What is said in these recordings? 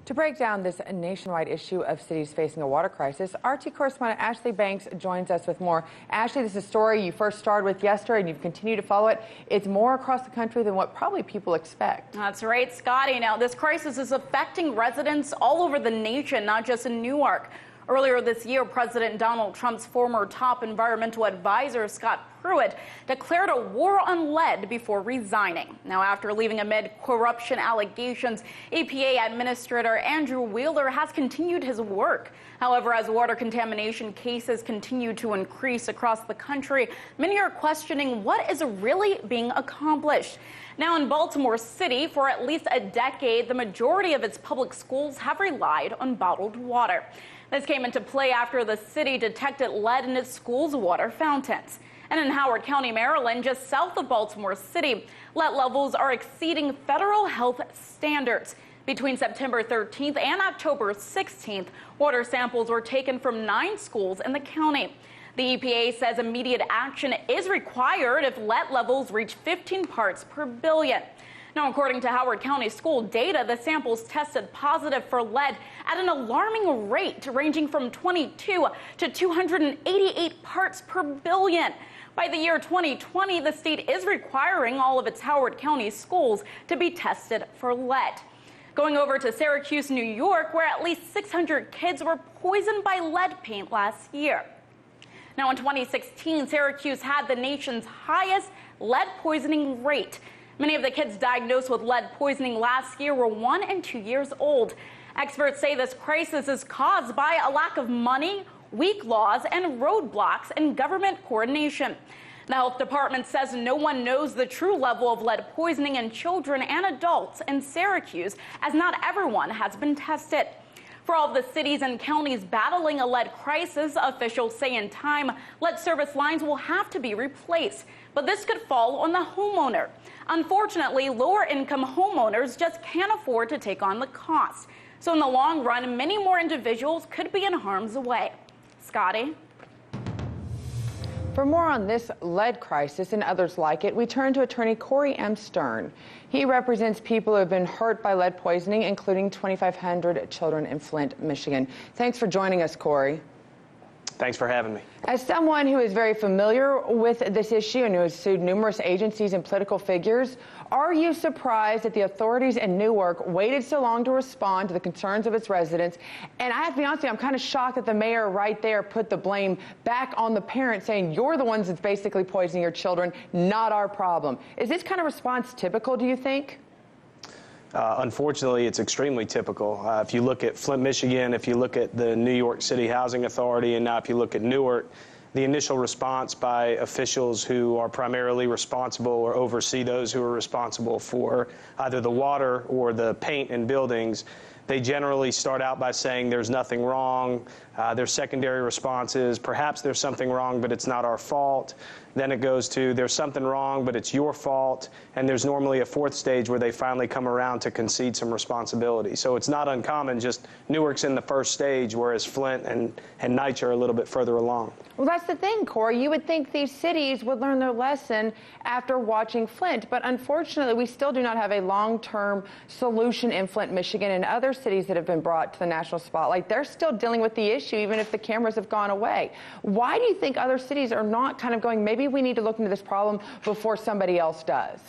To break down this nationwide issue of cities facing a water crisis, RT correspondent Ashlee Banks joins us with more. Ashlee, this is a story you first started with yesterday and you've continued to follow it. It's more across the country than what probably people expect. That's right, Scotty. Now, this crisis is affecting residents all over the nation, not just in Newark. Earlier this year, President Donald Trump's former top environmental advisor, Scott Pruitt, declared a war on lead before resigning. Now, after leaving amid corruption allegations, EPA Administrator Andrew Wheeler has continued his work. However, as water contamination cases continue to increase across the country, many are questioning what is really being accomplished. Now, in Baltimore City, for at least a decade, the majority of its public schools have relied on bottled water. This came into play after the city detected lead in its schools' water fountains. And in Howard County, Maryland, just south of Baltimore City, lead levels are exceeding federal health standards. Between September 13th and October 16th, water samples were taken from 9 schools in the county. The EPA says immediate action is required if lead levels reach 15 parts per billion. Now, according to Howard County school data, the samples tested positive for lead at an alarming rate, ranging from 22 to 288 parts per billion. By the year 2020, the state is requiring all of its Howard County schools to be tested for lead. Going over to Syracuse, New York, where at least 600 kids were poisoned by lead paint last year. Now, in 2016, Syracuse had the nation's highest lead poisoning rate. Many of the kids diagnosed with lead poisoning last year were 1 and 2 years old. Experts say this crisis is caused by a lack of money, weak laws, and roadblocks in government coordination. The health department says no one knows the true level of lead poisoning in children and adults in Syracuse, as not everyone has been tested. For all of the cities and counties battling a lead crisis, officials say in time, lead service lines will have to be replaced. But this could fall on the homeowner. Unfortunately, lower-income homeowners just can't afford to take on the cost. So in the long run, many more individuals could be in harm's way. Scotty? For more on this lead crisis and others like it, we turn to attorney Corey M. Stern. He represents people who have been hurt by lead poisoning, including 2,500 children in Flint, Michigan. Thanks for joining us, Corey. Thanks for having me. As someone who is very familiar with this issue and who has sued numerous agencies and political figures, are you surprised that the authorities in Newark waited so long to respond to the concerns of its residents? And I have to be honest with you, I'm kind of shocked that the mayor right there put the blame back on the parents, saying you're the ones that's basically poisoning your children, not our problem. Is this kind of response typical, do you think? Unfortunately, it's extremely typical. If you look at Flint, Michigan, if you look at the New York City Housing Authority, and now if you look at Newark, the initial response by officials who are primarily responsible or oversee those who are responsible for either the water or the paint in buildings, they generally start out by saying there's nothing wrong. Their secondary response is perhaps there's something wrong, but it's not our fault. Then it goes to there's something wrong, but it's your fault. And there's normally a 4th stage where they finally come around to concede some responsibility. So it's not uncommon, just Newark's in the 1st stage, whereas Flint and NYCHA are a little bit further along. Well, that's the thing, Corey. You would think these cities would learn their lesson after watching Flint. But unfortunately, we still do not have a long-term solution in Flint, Michigan, and other cities that have been brought to the national spotlight. They're still dealing with the issue, even if the cameras have gone away. Why do you think other cities are not kind of going, maybe we need to look into this problem before somebody else does?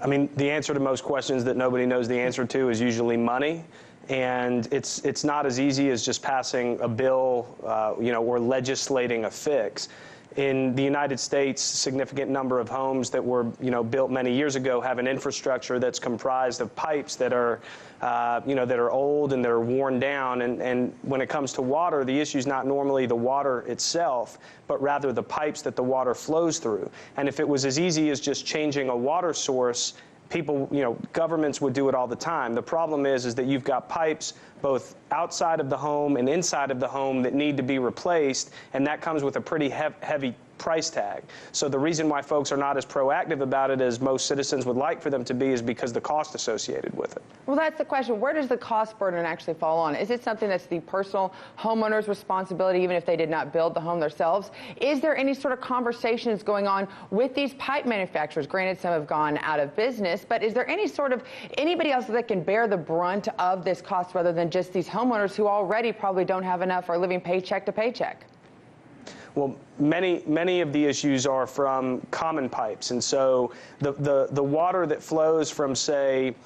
I mean, the answer to most questions that nobody knows the answer to is usually money. And it's not as easy as just passing a bill, or legislating a fix. In the United States, a significant number of homes that were, built many years ago have an infrastructure that's comprised of pipes that are, that are old and that are worn down. And when it comes to water, the issue is not normally the water itself, but rather the pipes that the water flows through. And if it was as easy as just changing a water source, people, governments would do it all the time. The problem is that you've got pipes both outside of the home and inside of the home that need to be replaced, and that comes with a pretty heavy price tag. So the reason why folks are not as proactive about it as most citizens would like for them to be is because the cost associated with it. Well, that's the question. Where does the cost burden actually fall on? Is it something that's the personal homeowner's responsibility, even if they did not build the home themselves? Is there any sort of conversations going on with these pipe manufacturers? Granted, some have gone out of business, but is there any sort of anybody else that can bear the brunt of this cost rather than just these homeowners who already probably don't have enough or are living paycheck to paycheck? Well, many of the issues are from common pipes, and so the water that flows from, say,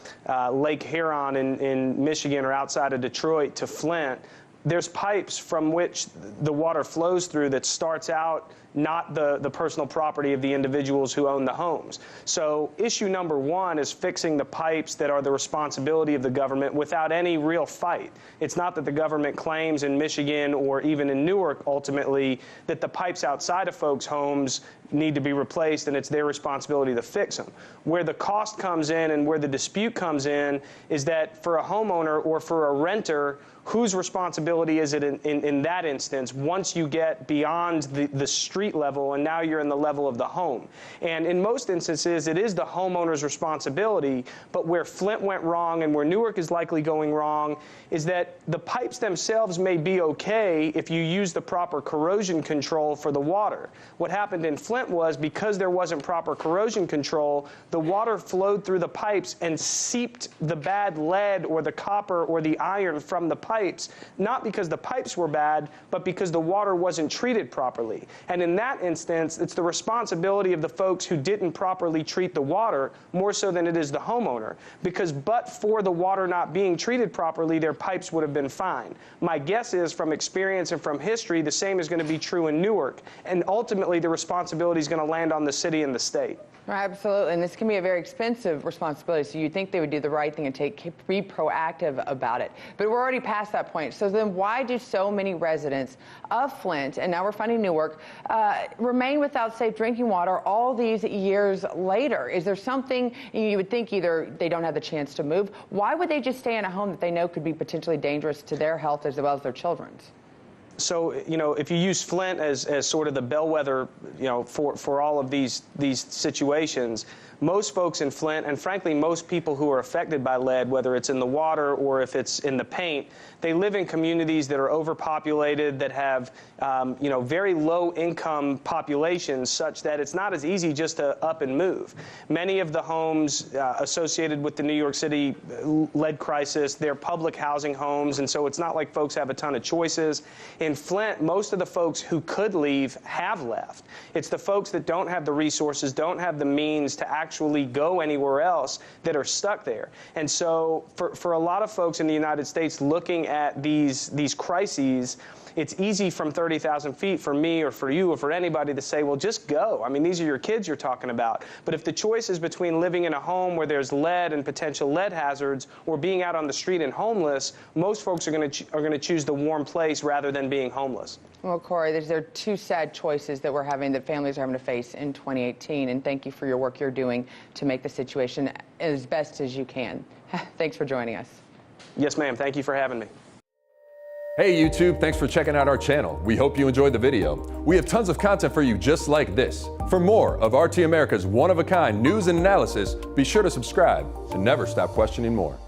Lake Huron in Michigan or outside of Detroit to Flint, there's pipes from which the water flows through that starts out not the personal property of the individuals who own the homes. So issue number one is fixing the pipes that are the responsibility of the government without any real fight. It's not that the government claims in Michigan or even in Newark ultimately that the pipes outside of folks' homes need to be replaced and it's their responsibility to fix them. Where the cost comes in and where the dispute comes in is that for a homeowner or for a renter, whose responsibility is it in that instance once you get beyond the street level and now you're in the level of the home? And in most instances, it is the homeowner's responsibility, but where Flint went wrong and where Newark is likely going wrong is that the pipes themselves may be okay if you use the proper corrosion control for the water. What happened in Flint was because there wasn't proper corrosion control, the water flowed through the pipes and seeped the bad lead or the copper or the iron from the pipes, not because the pipes were bad, but because the water wasn't treated properly. And in that instance, it's the responsibility of the folks who didn't properly treat the water more so than it is the homeowner, because but for the water not being treated properly, their pipes would have been fine. My guess is from experience and from history, the same is going to be true in Newark, and ultimately the responsibility is going to land on the city and the state. Absolutely, and this can be a very expensive responsibility, so you'd think they would do the right thing and be proactive about it. But we're already past that point. So then why do so many residents of Flint, and now we're finding Newark, remain without safe drinking water all these years later? Is there something you would think either they don't have the chance to move? Why would they just stay in a home that they know could be potentially dangerous to their health as well as their children's? So, if you use Flint as sort of the bellwether, for all of these situations, most folks in Flint, and frankly most people who are affected by lead, whether it's in the water or if it's in the paint, they live in communities that are overpopulated, that have very low income populations, such that it's not as easy just to up and move. Many of the homes associated with the New York City lead crisis, they're public housing homes, and so it's not like folks have a ton of choices. In Flint, most of the folks who could leave have left. It's the folks that don't have the resources, don't have the means to actually go anywhere else that are stuck there. And so for a lot of folks in the United States looking at these crises, it's easy from 30,000 feet for me or for you or for anybody to say, well, just go. I mean, these are your kids you're talking about. But if the choice is between living in a home where there's lead and potential lead hazards or being out on the street and homeless, most folks are going to choose the warm place rather than being homeless. Well, Corey, there are two sad choices that that families are having to face in 2018, and thank you for your work you're doing to make the situation as best as you can. Thanks for joining us. Yes, ma'am. Thank you for having me. Hey YouTube, thanks for checking out our channel. We hope you enjoyed the video. We have tons of content for you just like this. For more of RT America's one-of-a-kind news and analysis, be sure to subscribe to never stop questioning more.